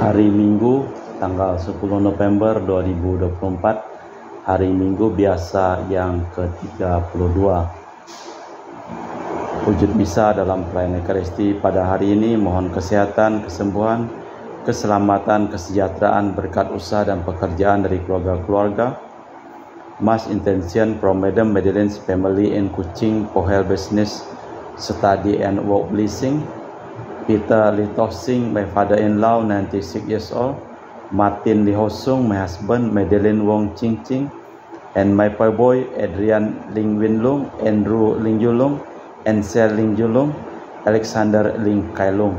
Hari Minggu tanggal 10 November 2024, hari Minggu biasa yang ke-32. Wujud misa dalam pelayanan Ekaristi pada hari ini mohon kesehatan, kesembuhan, keselamatan, kesejahteraan, berkat usaha dan pekerjaan dari keluarga-keluarga. Mass intention from Madam Madeleine's family in Kuching for health, business, study and work blessing. Peter Lee Tosing, my father-in-law, 96 years old. Martin Lee Hosung, my husband. Madeleine Wong Ching Ching, and my boy Adrian Ling Win Lung, Andrew Ling Yulung, Ansel Ling Yulung, Alexander Ling Kailung.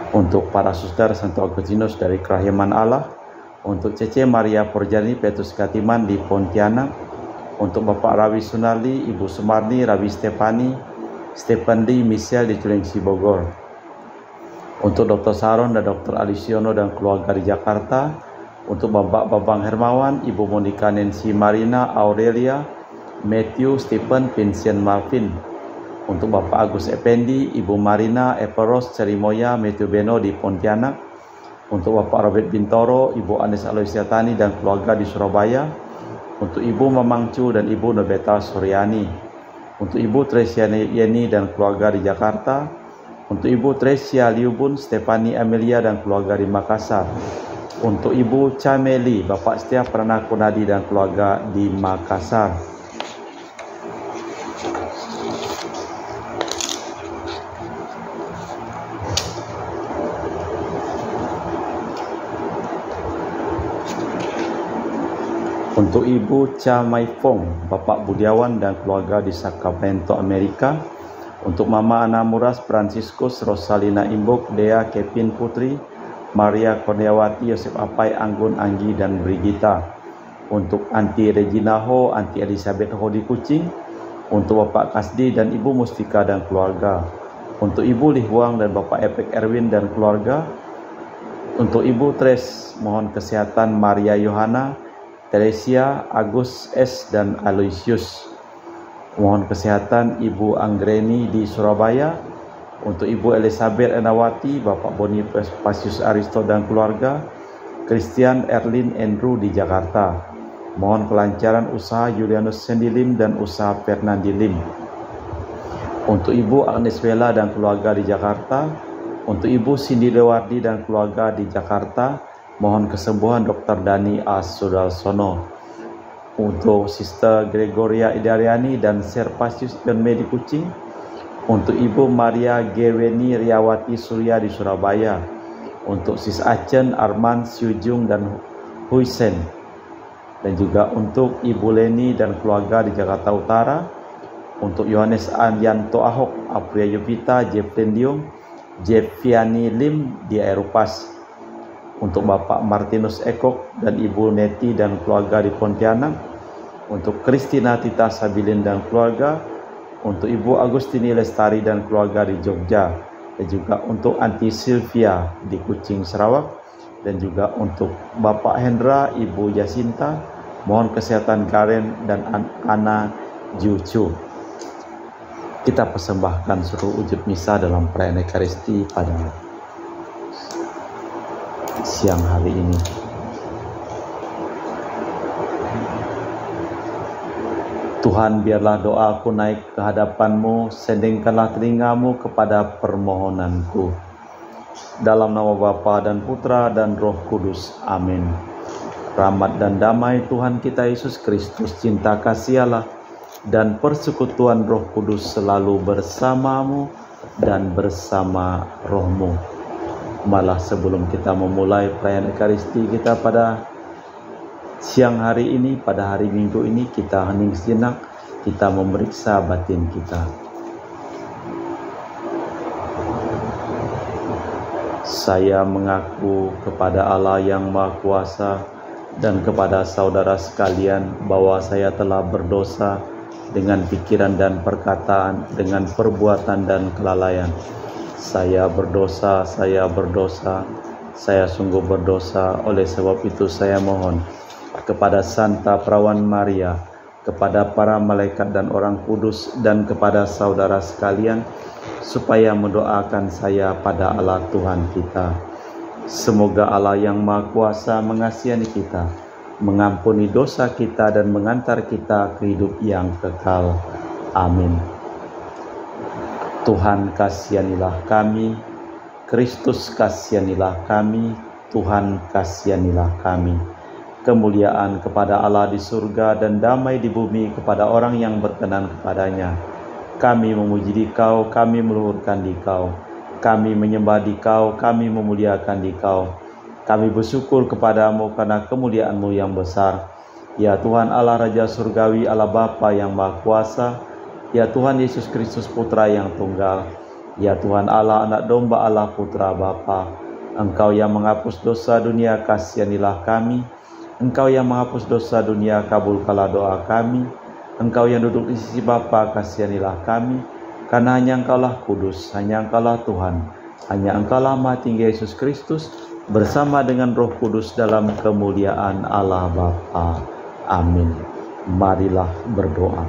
Untuk para suster Santo Agustinus dari Kerahiman Allah, untuk Cece Maria Porjani Petrus Katiman di Pontianak, untuk Bapak Rawi Sunardi, Ibu Sumardi, Rawi Stephen Lee Michelle di Cilengsi Bogor. Untuk Dr. Saron dan Dr. Alisiono dan keluarga di Jakarta. Untuk Bapak Babang Hermawan, Ibu Monica Nancy Marina Aurelia, Matthew Stephen Vincent Marvin. Untuk Bapak Agus Effendi, Ibu Marina Eperos Cerimoya Matthew Beno di Pontianak. Untuk Bapak Robert Bintoro, Ibu Anis Aloysiatani dan keluarga di Surabaya. Untuk Ibu Mamangcu dan Ibu Nobeta Suryani. Untuk Ibu Tresia Yeni dan keluarga di Jakarta. Untuk Ibu Tresia Liubun, Stefani Amelia dan keluarga di Makassar. Untuk Ibu Cameli, Bapak Setia Prana Kunadi dan keluarga di Makassar. Untuk Ibu Cha Mai Fong, Bapak Budiawan dan keluarga di Sacramento, Amerika. Untuk Mama Ana Muras, Franciscus, Rosalina Imbok, Dea, Kevin Putri, Maria Kurniawati, Yosef Apai, Anggun, Anggi, dan Brigita. Untuk Anti Regina Ho, Anti Elizabeth Ho di Kuching. Untuk Bapak Kasdi dan Ibu Mustika dan keluarga. Untuk Ibu Li Huang dan Bapak Epek Erwin dan keluarga. Untuk Ibu Tres, mohon kesehatan Maria Yohana, Teresia, Agus S, dan Aloysius. Mohon kesehatan Ibu Anggreni di Surabaya. Untuk Ibu Elizabeth Enawati, Bapak Boni Pasius Aristo dan keluarga. Christian Erlin Andrew di Jakarta. Mohon kelancaran usaha Julianus Sendilim dan usaha Fernandi Lim. Untuk Ibu Agnes Vela dan keluarga di Jakarta. Untuk Ibu Cindy Lewardi dan keluarga di Jakarta. Mohon kesembuhan Dr. Dani A. Sudalsono. Untuk Sister Gregoria Idariani dan Serpasius Benme di Kuching. Untuk Ibu Maria Geweni Riawati Surya di Surabaya. Untuk Sis Acen, Arman, Siujung, dan Huisen. Dan juga untuk Ibu Leni dan keluarga di Jakarta Utara. Untuk Yohanes Anyanto Ahok, Apriya Yuvita, Jeffrey Diong, Jeffiani Lim di Aeropas. Untuk Bapak Martinus Ekok dan Ibu Neti dan keluarga di Pontianak. Untuk Kristina Tita Sabilin dan keluarga. Untuk Ibu Agustini Lestari dan keluarga di Jogja. Dan juga untuk Anti Sylvia di Kuching, Sarawak. Dan juga untuk Bapak Hendra, Ibu Jasinta. Mohon kesehatan Karen dan Ana Jucu. Kita persembahkan seluruh wujud misa dalam perayaan Ekaristi pada siang hari ini. Tuhan, biarlah doaku naik ke hadapan-Mu, sendingkanlah telinga-Mu kepada permohonanku. Dalam nama Bapa dan Putra dan Roh Kudus. Amin. Rahmat dan damai Tuhan kita Yesus Kristus, cinta kasih Allah, dan persekutuan Roh Kudus selalu bersamamu dan bersama rohmu. Malah sebelum kita memulai perayaan Ekaristi kita pada siang hari ini, pada hari Minggu ini, kita hening sejenak, kita memeriksa batin kita. Saya mengaku kepada Allah yang Maha Kuasa dan kepada saudara sekalian bahwa saya telah berdosa dengan pikiran dan perkataan, dengan perbuatan dan kelalaian. Saya berdosa, saya sungguh berdosa. Oleh sebab itu saya mohon kepada Santa Perawan Maria, kepada para malaikat dan orang kudus, dan kepada saudara sekalian, supaya mendoakan saya pada Allah Tuhan kita. Semoga Allah yang Maha Kuasa mengasihani kita, mengampuni dosa kita dan mengantar kita ke hidup yang kekal. Amin. Tuhan kasihanilah kami, Kristus kasihanilah kami, Tuhan kasihanilah kami. Kemuliaan kepada Allah di surga dan damai di bumi kepada orang yang berkenan kepadanya. Kami memuji Dikau, kami meluhurkan Dikau, kami menyembah Dikau, kami memuliakan Dikau. Kami bersyukur kepadamu karena kemuliaan-Mu yang besar. Ya Tuhan Allah Raja Surgawi, Allah Bapa yang Maha Kuasa, ya Tuhan Yesus Kristus Putra yang Tunggal, ya Tuhan Allah Anak Domba Allah Putra Bapa. Engkau yang menghapus dosa dunia, kasihanilah kami. Engkau yang menghapus dosa dunia, kabulkanlah doa kami. Engkau yang duduk di sisi Bapa, kasihanilah kami. Karena hanya Engkaulah kudus, hanya Engkaulah Tuhan, hanya Engkaulah Maha Tinggi Yesus Kristus, bersama dengan Roh Kudus dalam kemuliaan Allah Bapa. Amin. Marilah berdoa.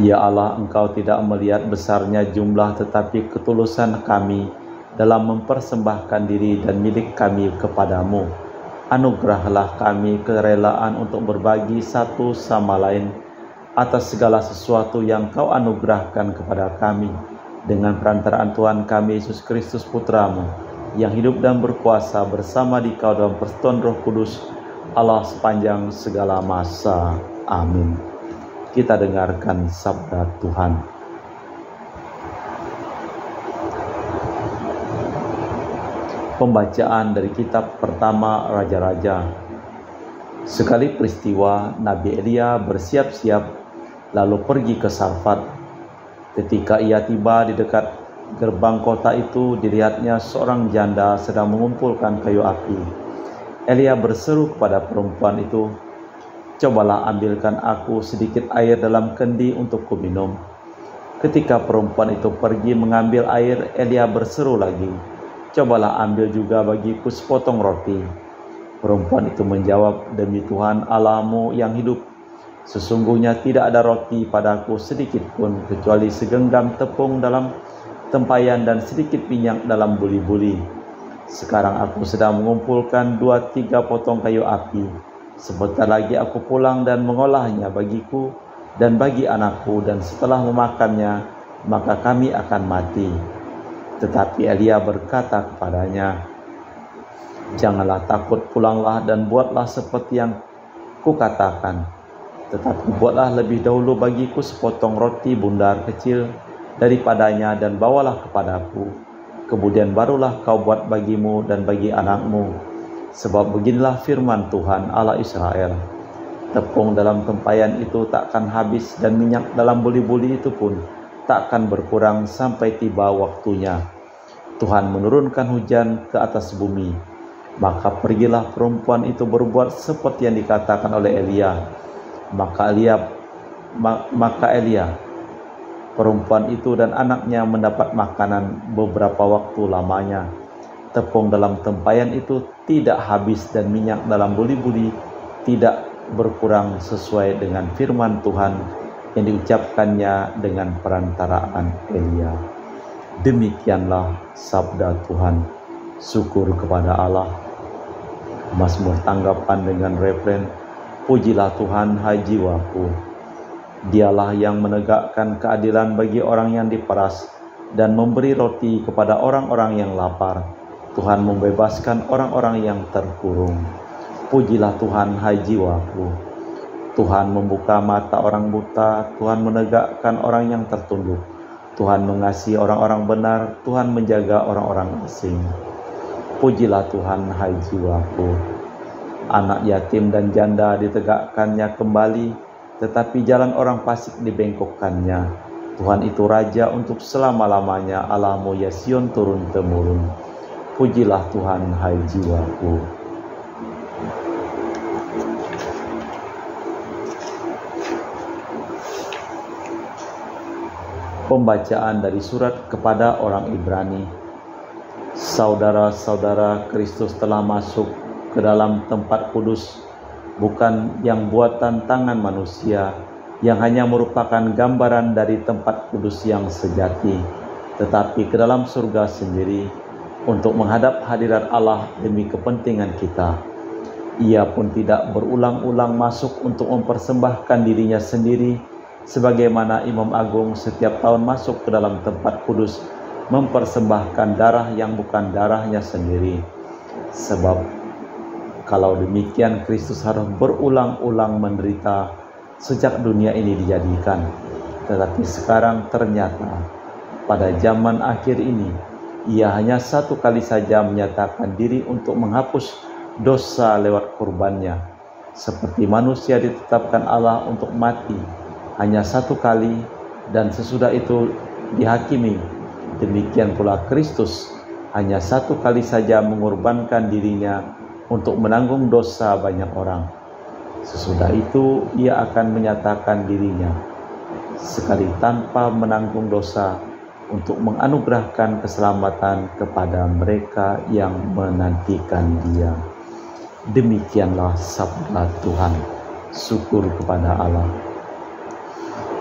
Ya Allah, Engkau tidak melihat besarnya jumlah, tetapi ketulusan kami dalam mempersembahkan diri dan milik kami kepadamu. Anugerahlah kami kerelaan untuk berbagi satu sama lain atas segala sesuatu yang Kau anugerahkan kepada kami, dengan perantaraan Tuhan kami Yesus Kristus Putra-Mu, yang hidup dan berkuasa bersama Dikau dalam persekutuan Roh Kudus, Allah sepanjang segala masa. Amin. Kita dengarkan sabda Tuhan. Pembacaan dari kitab pertama Raja-Raja. Sekali peristiwa, Nabi Elia bersiap-siap lalu pergi ke Sarfat. Ketika ia tiba di dekat gerbang kota itu, dilihatnya seorang janda sedang mengumpulkan kayu api. Elia berseru kepada perempuan itu, "Cobalah ambilkan aku sedikit air dalam kendi untuk kuminum." Ketika perempuan itu pergi mengambil air, Elia berseru lagi, "Cobalah ambil juga bagiku sepotong roti." Perempuan itu menjawab, "Demi Tuhan Allahmu yang hidup, sesungguhnya tidak ada roti padaku sedikit pun, kecuali segenggam tepung dalam tempayan dan sedikit minyak dalam buli-buli. Sekarang aku sedang mengumpulkan 2-3 potong kayu api. Sebentar lagi aku pulang dan mengolahnya bagiku dan bagi anakku, dan setelah memakannya, maka kami akan mati." Tetapi Elia berkata kepadanya, "Janganlah takut, pulanglah dan buatlah seperti yang kukatakan. Tetapi buatlah lebih dahulu bagiku sepotong roti bundar kecil daripadanya dan bawalah kepadaku. Kemudian barulah kau buat bagimu dan bagi anakmu. Sebab beginilah firman Tuhan Allah Israel, tepung dalam tempayan itu takkan habis dan minyak dalam buli-buli itu pun takkan berkurang sampai tiba waktunya Tuhan menurunkan hujan ke atas bumi." Maka pergilah perempuan itu berbuat seperti yang dikatakan oleh Elia. Maka Elia, perempuan itu dan anaknya mendapat makanan beberapa waktu lamanya. Tepung dalam tempayan itu tidak habis dan minyak dalam buli-buli tidak berkurang, sesuai dengan firman Tuhan yang diucapkannya dengan perantaraan Elia. Demikianlah sabda Tuhan. Syukur kepada Allah. Mazmur tanggapan dengan refren, "Pujilah Tuhan, hai jiwaku. Dialah yang menegakkan keadilan bagi orang yang diperas dan memberi roti kepada orang-orang yang lapar. Tuhan membebaskan orang-orang yang terkurung. Pujilah Tuhan, hai jiwaku. Tuhan membuka mata orang buta, Tuhan menegakkan orang yang tertunduk. Tuhan mengasihi orang-orang benar, Tuhan menjaga orang-orang asing. Pujilah Tuhan, hai jiwaku. Anak yatim dan janda ditegakkannya kembali, tetapi jalan orang fasik dibengkokkannya. Tuhan itu Raja untuk selama-lamanya, Allahmu ya Sion turun-temurun. Pujilah Tuhan, hai jiwaku." Pembacaan dari surat kepada orang Ibrani. Saudara-saudara, Kristus telah masuk ke dalam tempat kudus, bukan yang buatan tangan manusia, yang hanya merupakan gambaran dari tempat kudus yang sejati, tetapi ke dalam surga sendiri. untuk menghadap hadirat Allah demi kepentingan kita. Ia pun tidak berulang-ulang masuk untuk mempersembahkan dirinya sendiri, sebagaimana Imam Agung setiap tahun masuk ke dalam tempat kudus mempersembahkan darah yang bukan darahnya sendiri. Sebab kalau demikian Kristus harus berulang-ulang menderita sejak dunia ini dijadikan. Tetapi sekarang ternyata pada zaman akhir ini Ia hanya satu kali saja menyatakan diri untuk menghapus dosa lewat kurbannya. Seperti manusia ditetapkan Allah untuk mati hanya satu kali dan sesudah itu dihakimi, demikian pula Kristus hanya satu kali saja mengorbankan dirinya untuk menanggung dosa banyak orang. Sesudah itu Ia akan menyatakan dirinya sekali tanpa menanggung dosa untuk menganugerahkan keselamatan kepada mereka yang menantikan Dia. Demikianlah sabda Tuhan. Syukur kepada Allah.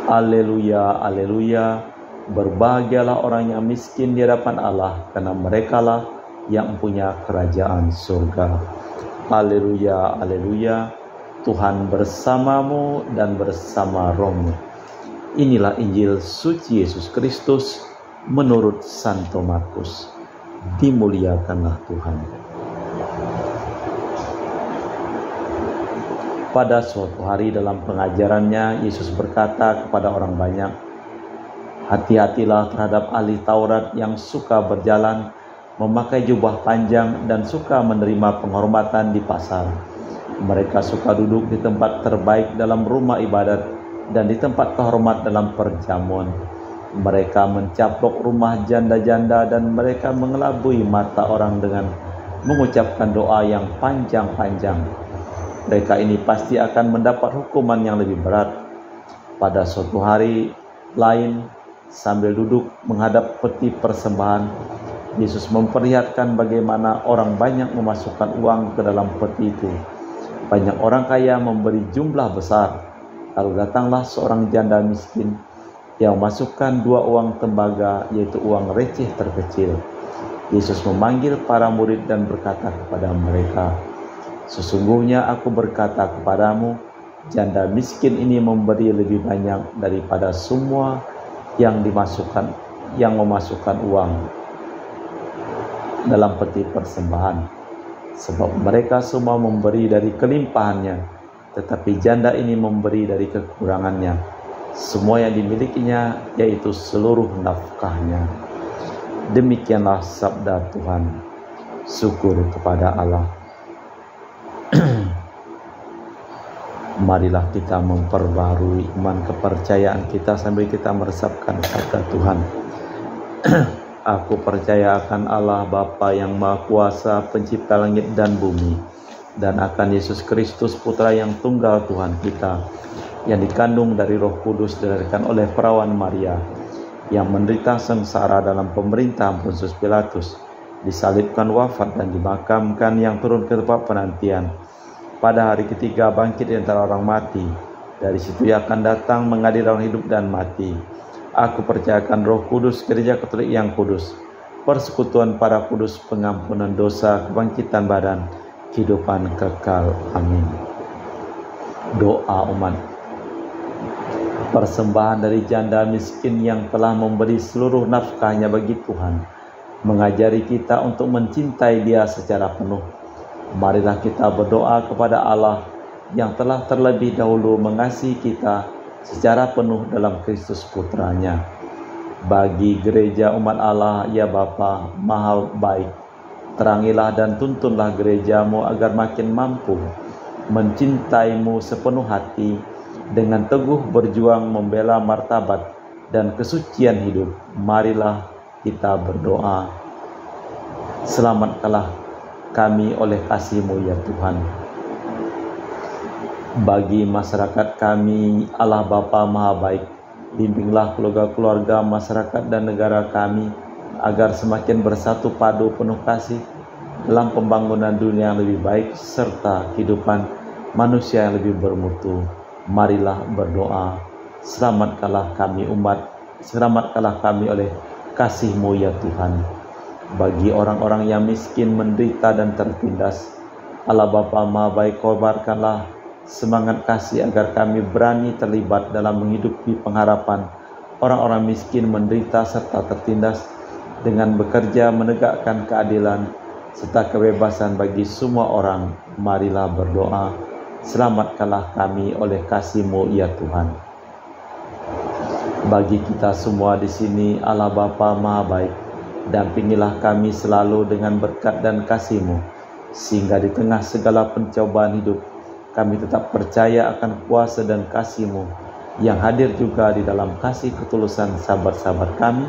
Haleluya, haleluya. Berbahagialah orang yang miskin di hadapan Allah, karena merekalah yang punya kerajaan surga. Haleluya, haleluya. Tuhan bersamamu dan bersama rohmu. Inilah Injil suci Yesus Kristus menurut Santo Markus. Dimuliakanlah Tuhan. Pada suatu hari dalam pengajarannya, Yesus berkata kepada orang banyak, "Hati-hatilah terhadap ahli Taurat yang suka berjalan, memakai jubah panjang dan suka menerima penghormatan di pasar. Mereka suka duduk di tempat terbaik dalam rumah ibadat dan di tempat terhormat dalam perjamuan. Mereka mencaplok rumah janda-janda dan mereka mengelabui mata orang dengan mengucapkan doa yang panjang-panjang. Mereka ini pasti akan mendapat hukuman yang lebih berat." Pada suatu hari lain, sambil duduk menghadap peti persembahan, Yesus memperlihatkan bagaimana orang banyak memasukkan uang ke dalam peti itu. Banyak orang kaya memberi jumlah besar. Lalu datanglah seorang janda miskin yang memasukkan 2 uang tembaga, yaitu uang receh terkecil. Yesus memanggil para murid dan berkata kepada mereka, "Sesungguhnya aku berkata kepadamu, janda miskin ini memberi lebih banyak daripada semua yang memasukkan uang dalam peti persembahan. Sebab mereka semua memberi dari kelimpahannya, tetapi janda ini memberi dari kekurangannya, semua yang dimilikinya, yaitu seluruh nafkahnya." Demikianlah sabda Tuhan. Syukur kepada Allah. Marilah kita memperbarui iman kepercayaan kita sambil kita meresapkan sabda Tuhan. Aku percaya akan Allah Bapa yang Maha Kuasa, pencipta langit dan bumi, dan akan Yesus Kristus Putra yang tunggal Tuhan kita, yang dikandung dari Roh Kudus, dilahirkan oleh perawan Maria, yang menderita sengsara dalam pemerintahan Pontius Pilatus, disalibkan, wafat dan dimakamkan, yang turun ke tempat penantian, pada hari ketiga bangkit di antara orang mati, dari situ Ia akan datang mengadili orang hidup dan mati. Aku percayakan Roh Kudus, Gereja Katolik yang kudus, persekutuan para kudus, pengampunan dosa, kebangkitan badan, kehidupan kekal. Amin. Doa umat. Persembahan dari janda miskin yang telah memberi seluruh nafkahnya bagi Tuhan, mengajari kita untuk mencintai Dia secara penuh. Marilah kita berdoa kepada Allah yang telah terlebih dahulu mengasihi kita secara penuh dalam Kristus Putranya. Bagi gereja umat Allah, ya Bapa Maha Baik, terangilah dan tuntunlah gerejamu agar makin mampu mencintaimu sepenuh hati, dengan teguh berjuang membela martabat dan kesucian hidup. Marilah kita berdoa. Selamatkanlah kami oleh kasih-Mu ya Tuhan. Bagi masyarakat kami, Allah Bapa Maha Baik, bimbinglah keluarga-keluarga, masyarakat dan negara kami agar semakin bersatu padu penuh kasih dalam pembangunan dunia yang lebih baik serta kehidupan manusia yang lebih bermutu. Marilah berdoa. Selamatkanlah kami umat, selamatkanlah kami oleh kasih-Mu ya Tuhan. Bagi orang-orang yang miskin, menderita dan tertindas, Allah Bapa Maha Baik, kobarkanlah semangat kasih agar kami berani terlibat dalam menghidupi pengharapan orang-orang miskin, menderita serta tertindas dengan bekerja menegakkan keadilan serta kebebasan bagi semua orang. Marilah berdoa. Selamatkanlah kami oleh kasih-Mu ya Tuhan. Bagi kita semua di sini, Allah Bapa Maha Baik, dampingilah kami selalu dengan berkat dan kasih-Mu, sehingga di tengah segala pencobaan hidup, kami tetap percaya akan kuasa dan kasih-Mu yang hadir juga di dalam kasih ketulusan sahabat-sahabat kami.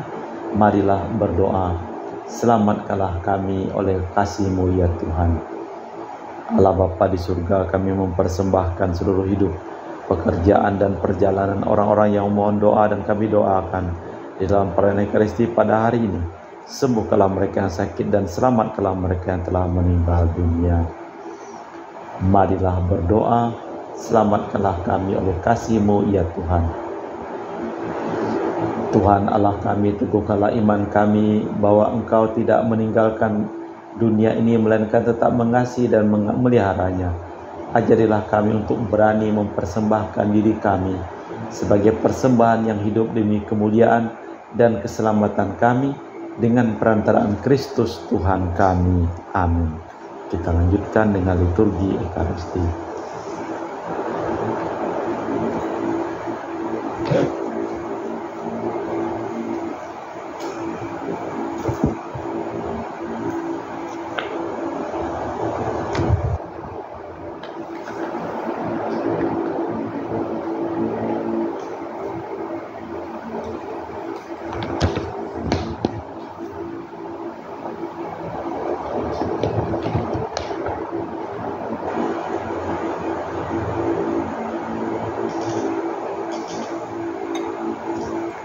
Marilah berdoa. Selamatkanlah kami oleh kasih-Mu ya Tuhan. Allah Bapa di surga, kami mempersembahkan seluruh hidup, pekerjaan dan perjalanan orang-orang yang mohon doa, dan kami doakan di dalam perayaan Ekaristi pada hari ini. Sembuhkanlah mereka yang sakit dan selamatkanlah mereka yang telah meninggal dunia. Marilah berdoa. Selamatkanlah kami oleh kasih-Mu ya Tuhan. Tuhan Allah kami, teguhkanlah iman kami bahwa Engkau tidak meninggalkan dunia ini, melainkan tetap mengasihi dan memeliharanya. Ajarilah kami untuk berani mempersembahkan diri kami sebagai persembahan yang hidup demi kemuliaan dan keselamatan kami dengan perantaraan Kristus Tuhan kami. Amin. Kita lanjutkan dengan liturgi Ekaristi.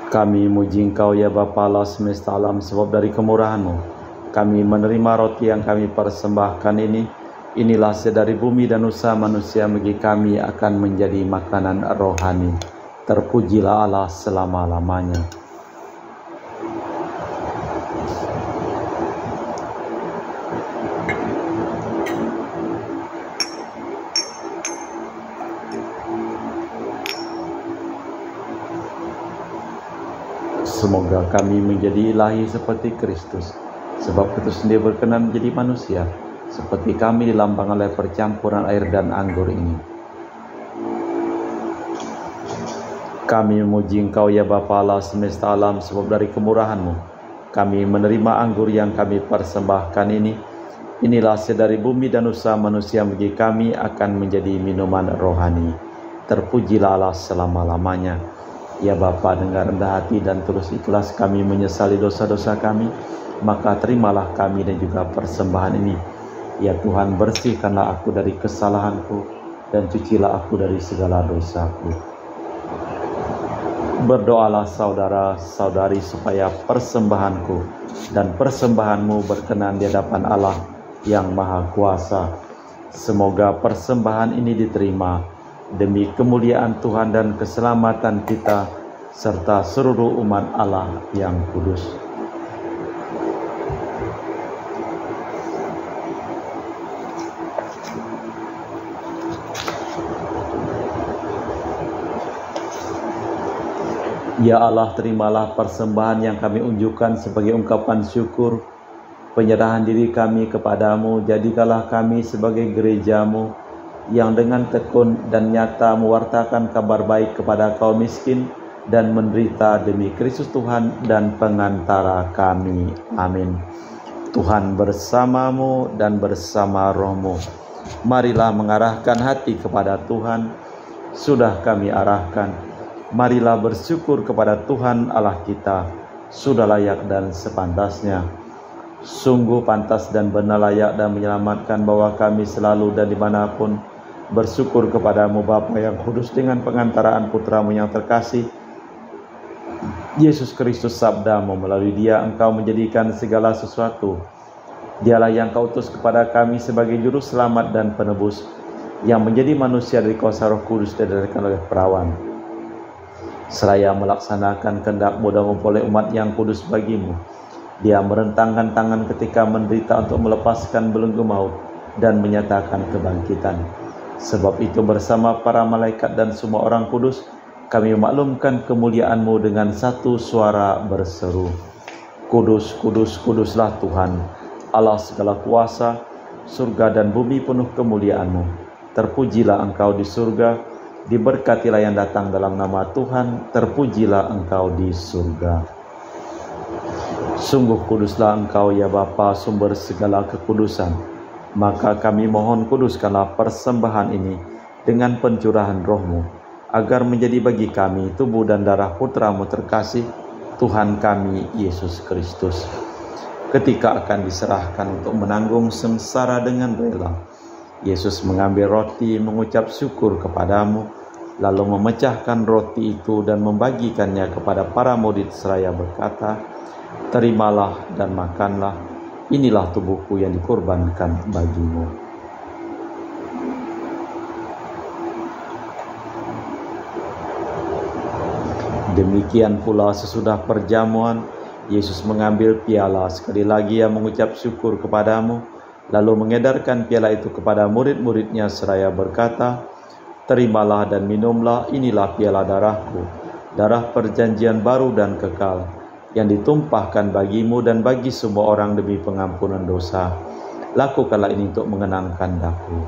Kami muji Engkau ya Bapa Allah semesta alam, sebab dari kemurahan-Mu kami menerima roti yang kami persembahkan ini. Inilah dari bumi dan usaha manusia bagi kami akan menjadi makanan rohani. Terpujilah Allah selama-lamanya. Semoga kami menjadi ilahi seperti Kristus, sebab Kristus sendiri berkenan menjadi manusia, seperti kami dilambang oleh percampuran air dan anggur ini. Kami memuji Engkau ya Bapa Allah semesta alam, sebab dari kemurahan-Mu kami menerima anggur yang kami persembahkan ini. Inilah dari bumi dan usaha manusia bagi kami akan menjadi minuman rohani. Terpujilah Allah selama-lamanya. Ya Bapa, dengan rendah hati dan terus ikhlas kami menyesali dosa-dosa kami, maka terimalah kami dan juga persembahan ini. Ya Tuhan, bersihkanlah aku dari kesalahanku dan cucilah aku dari segala dosaku. Berdoalah saudara-saudari supaya persembahanku dan persembahanmu berkenan di hadapan Allah yang Maha Kuasa. Semoga persembahan ini diterima demi kemuliaan Tuhan dan keselamatan kita serta seluruh umat Allah yang kudus. Ya Allah, terimalah persembahan yang kami unjukkan sebagai ungkapan syukur, penyerahan diri kami kepadamu. Jadikanlah kami sebagai gereja-Mu yang dengan tekun dan nyata mewartakan kabar baik kepada kaum miskin dan menderita demi Kristus Tuhan dan pengantara kami. Amin. Tuhan bersamamu dan bersama rohmu. Marilah mengarahkan hati kepada Tuhan. Sudah kami arahkan. Marilah bersyukur kepada Tuhan Allah kita. Sudah layak dan sepantasnya. Sungguh pantas dan benar, layak dan menyelamatkan bahwa kami selalu dan dimanapun bersyukur kepadamu Bapa yang kudus, dengan pengantaraan Putra-Mu yang terkasih Yesus Kristus. Sabda-Mu, melalui Dia Engkau menjadikan segala sesuatu. Dialah yang Kau utus kepada kami sebagai juru selamat dan penebus, yang menjadi manusia dari kuasa Roh Kudus dan dilahirkan oleh perawan, seraya melaksanakan kehendak-Mu dan mempelai umat yang kudus bagi-Mu. Dia merentangkan tangan ketika menderita untuk melepaskan belenggu maut dan menyatakan kebangkitan. Sebab itu bersama para malaikat dan semua orang kudus, kami memaklumkan kemuliaan-Mu dengan satu suara berseru, Kudus, kudus, kuduslah Tuhan, Allah segala kuasa, surga dan bumi penuh kemuliaan-Mu. Terpujilah Engkau di surga, diberkatilah yang datang dalam nama Tuhan, terpujilah Engkau di surga. Sungguh kuduslah Engkau ya Bapa, sumber segala kekudusan. Maka kami mohon kuduskanlah persembahan ini dengan pencurahan Roh-Mu, agar menjadi bagi kami tubuh dan darah Putra-Mu terkasih, Tuhan kami Yesus Kristus. Ketika akan diserahkan untuk menanggung sengsara dengan rela, Yesus mengambil roti, mengucap syukur kepadamu, lalu memecahkan roti itu dan membagikannya kepada para murid seraya berkata, Terimalah dan makanlah, inilah tubuhku yang dikorbankan bagimu. Demikian pula sesudah perjamuan, Yesus mengambil piala, sekali lagi ia mengucap syukur kepadamu, lalu mengedarkan piala itu kepada murid-muridnya seraya berkata, Terimalah dan minumlah, inilah piala darahku, darah perjanjian baru dan kekal, yang ditumpahkan bagimu dan bagi semua orang demi pengampunan dosa. Lakukanlah ini untuk mengenangkan daku.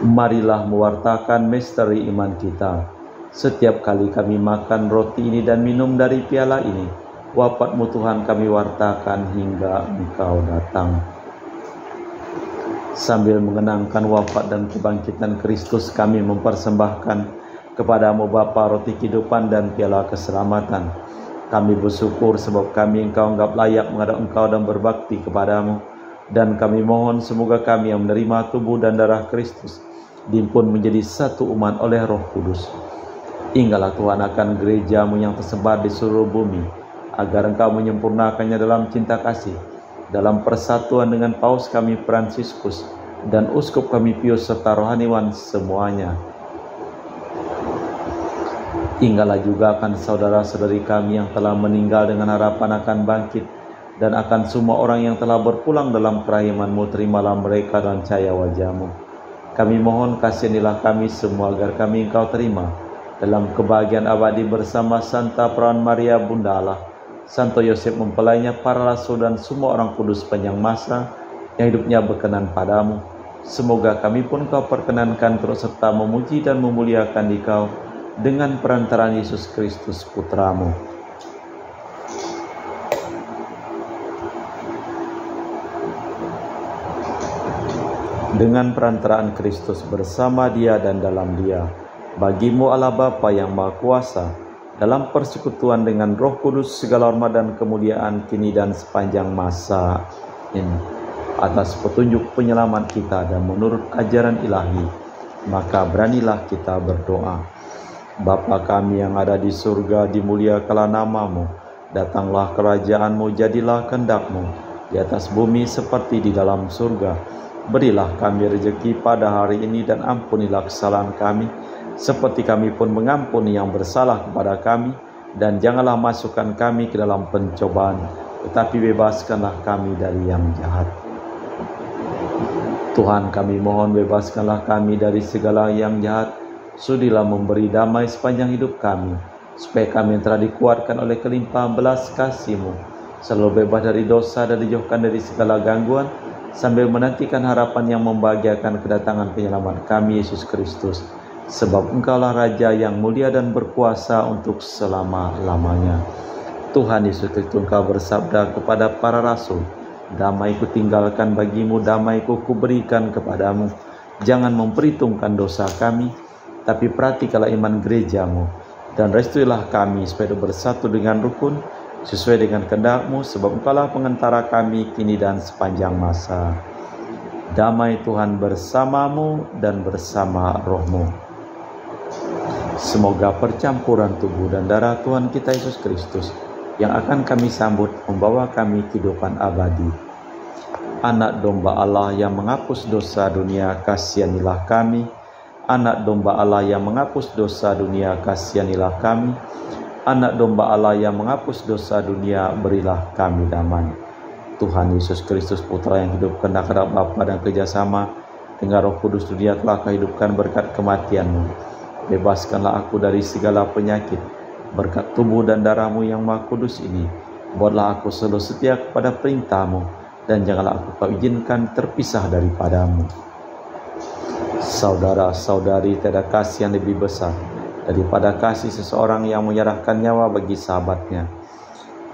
Marilah mewartakan misteri iman kita. Setiap kali kami makan roti ini dan minum dari piala ini, wafat-Mu Tuhan kami wartakan hingga Engkau datang. Sambil mengenangkan wafat dan kebangkitan Kristus, kami mempersembahkan kepadamu Bapa roti kehidupan dan piala keselamatan. Kami bersyukur sebab kami Engkau anggap layak menghadap Engkau dan berbakti kepadamu. Dan kami mohon semoga kami yang menerima tubuh dan darah Kristus dihimpun menjadi satu umat oleh Roh Kudus. Ingatlah Tuhan akan gereja-Mu yang tersebar di seluruh bumi, agar Engkau menyempurnakannya dalam cinta kasih, dalam persatuan dengan Paus kami Fransiskus dan Uskup kami Pius serta rohaniwan semuanya. Ingatlah juga akan saudara-saudari kami yang telah meninggal dengan harapan akan bangkit, dan akan semua orang yang telah berpulang dalam kerahiman-Mu, terimalah mereka dalam cahaya wajah-Mu. Kami mohon kasihanilah kami semua agar kami Engkau terima dalam kebahagiaan abadi bersama Santa Perawan Maria Bunda Allah, Santo Yosef mempelainya, para rasul dan semua orang kudus sepanjang masa yang hidupnya berkenan padamu. Semoga kami pun Kau perkenankan terus serta memuji dan memuliakan Dikau dengan perantaraan Yesus Kristus Putra-Mu. Dengan perantaraan Kristus bersama Dia dan dalam Dia, bagi-Mu Allah Bapa yang Maha Kuasa, dalam persekutuan dengan Roh Kudus segala hormat dan kemuliaan kini dan sepanjang masa ini, atas petunjuk penyelamat kita dan menurut ajaran ilahi, maka beranilah kita berdoa. Bapa kami yang ada di surga, dimuliakanlah nama-Mu, datanglah kerajaan-Mu, jadilah kehendak-Mu di atas bumi seperti di dalam surga. Berilah kami rezeki pada hari ini dan ampunilah kesalahan kami, seperti kami pun mengampuni yang bersalah kepada kami, dan janganlah masukkan kami ke dalam pencobaan, tetapi bebaskanlah kami dari yang jahat. Tuhan, kami mohon bebaskanlah kami dari segala yang jahat, sudilah memberi damai sepanjang hidup kami, supaya kami yang telah dikuatkan oleh kelimpahan belas kasih-Mu, selalu bebas dari dosa dan dijauhkan dari segala gangguan, sambil menantikan harapan yang membahagiakan kedatangan penyelamat kami, Yesus Kristus. Sebab Engkaulah Raja yang mulia dan berkuasa untuk selama-lamanya. Tuhan Yesus Kristus, Engkau bersabda kepada para rasul, Damai-Ku tinggalkan bagimu, damai-Ku kuberikan kepadamu. Jangan memperhitungkan dosa kami, tapi perhatikanlah iman gereja-Mu, dan restuilah kami supaya bersatu dengan rukun, sesuai dengan kehendak-Mu, sebab Engkaulah pengantara kami kini dan sepanjang masa. Damai Tuhan bersamamu dan bersama roh-Mu. Semoga percampuran tubuh dan darah Tuhan kita Yesus Kristus yang akan kami sambut membawa kami kehidupan abadi. Anak domba Allah yang menghapus dosa dunia, kasihanilah kami. Anak domba Allah yang menghapus dosa dunia, kasihanilah kami. Anak domba Allah yang menghapus dosa dunia, berilah kami damai. Tuhan Yesus Kristus, Putra yang hidup kehendak Bapa dan kerjasama dengan Roh Kudus, dunia telah kehidupkan berkat kematian-Mu. Bebaskanlah aku dari segala penyakit, berkat tubuh dan darah-Mu yang Maha Kudus ini. Buatlah aku selalu setia kepada perintah-Mu, dan janganlah aku Kau izinkan terpisah daripada-Mu. Saudara-saudari, tiada kasih yang lebih besar daripada kasih seseorang yang menyerahkan nyawa bagi sahabatnya.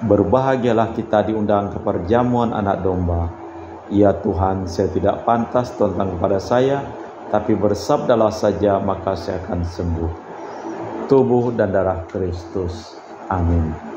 Berbahagialah kita diundang ke perjamuan anak domba. Ya Tuhan, saya tidak pantas tentang kepada saya, tapi bersabdalah saja maka saya akan sembuh. Tubuh dan darah Kristus. Amin.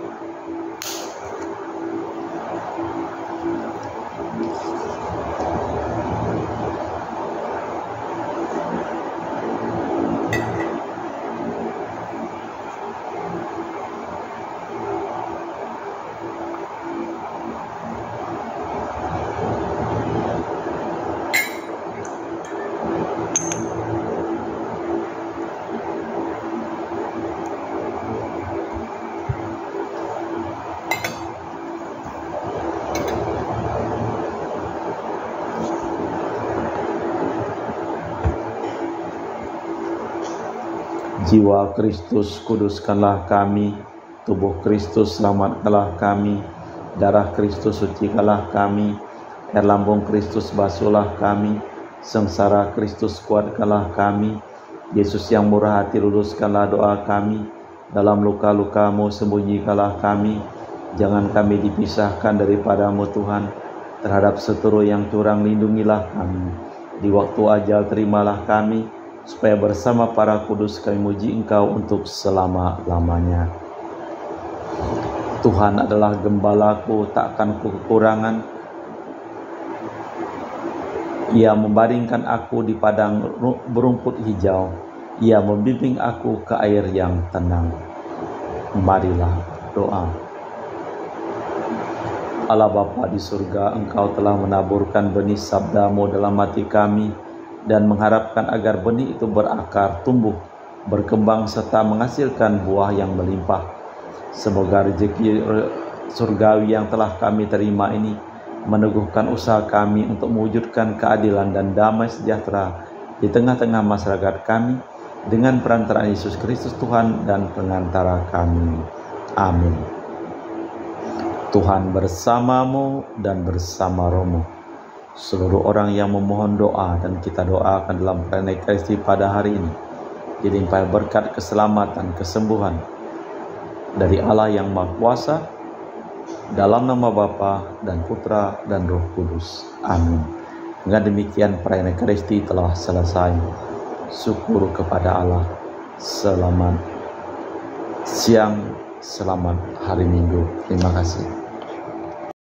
Jiwa Kristus, kuduskanlah kami. Tubuh Kristus, selamatkanlah kami. Darah Kristus, sucikanlah kami. Air lambung Kristus, basuhlah kami. Sengsara Kristus, kuatkanlah kami. Yesus yang murah hati, luluskanlah doa kami. Dalam luka-luka-Mu, sembunyikanlah kami. Jangan kami dipisahkan daripada-Mu Tuhan. Terhadap seteru yang curang, lindungilah kami. Di waktu ajal, terimalah kami, supaya bersama para kudus kami muji Engkau untuk selama-lamanya. Tuhan adalah gembalaku, takkan ku kekurangan. Ia membaringkan aku di padang berumput hijau. Ia membimbing aku ke air yang tenang. Marilah doa. Allah Bapa di surga, Engkau telah menaburkan benih sabda-Mu dalam hati kami, dan mengharapkan agar benih itu berakar, tumbuh, berkembang, serta menghasilkan buah yang melimpah. Semoga rezeki surgawi yang telah kami terima ini meneguhkan usaha kami untuk mewujudkan keadilan dan damai sejahtera di tengah-tengah masyarakat kami, dengan perantaraan Yesus Kristus Tuhan dan pengantara kami. Amin. Tuhan bersamamu dan bersama rohmu. Seluruh orang yang memohon doa dan kita doakan dalam perayaan Ekaristi pada hari ini dilimpahi berkat keselamatan, kesembuhan dari Allah yang Maha Kuasa, dalam nama Bapa dan Putra dan Roh Kudus. Amin. Dengan demikian perayaan Ekaristi telah selesai. Syukur kepada Allah. Selamat siang, selamat hari Minggu. Terima kasih.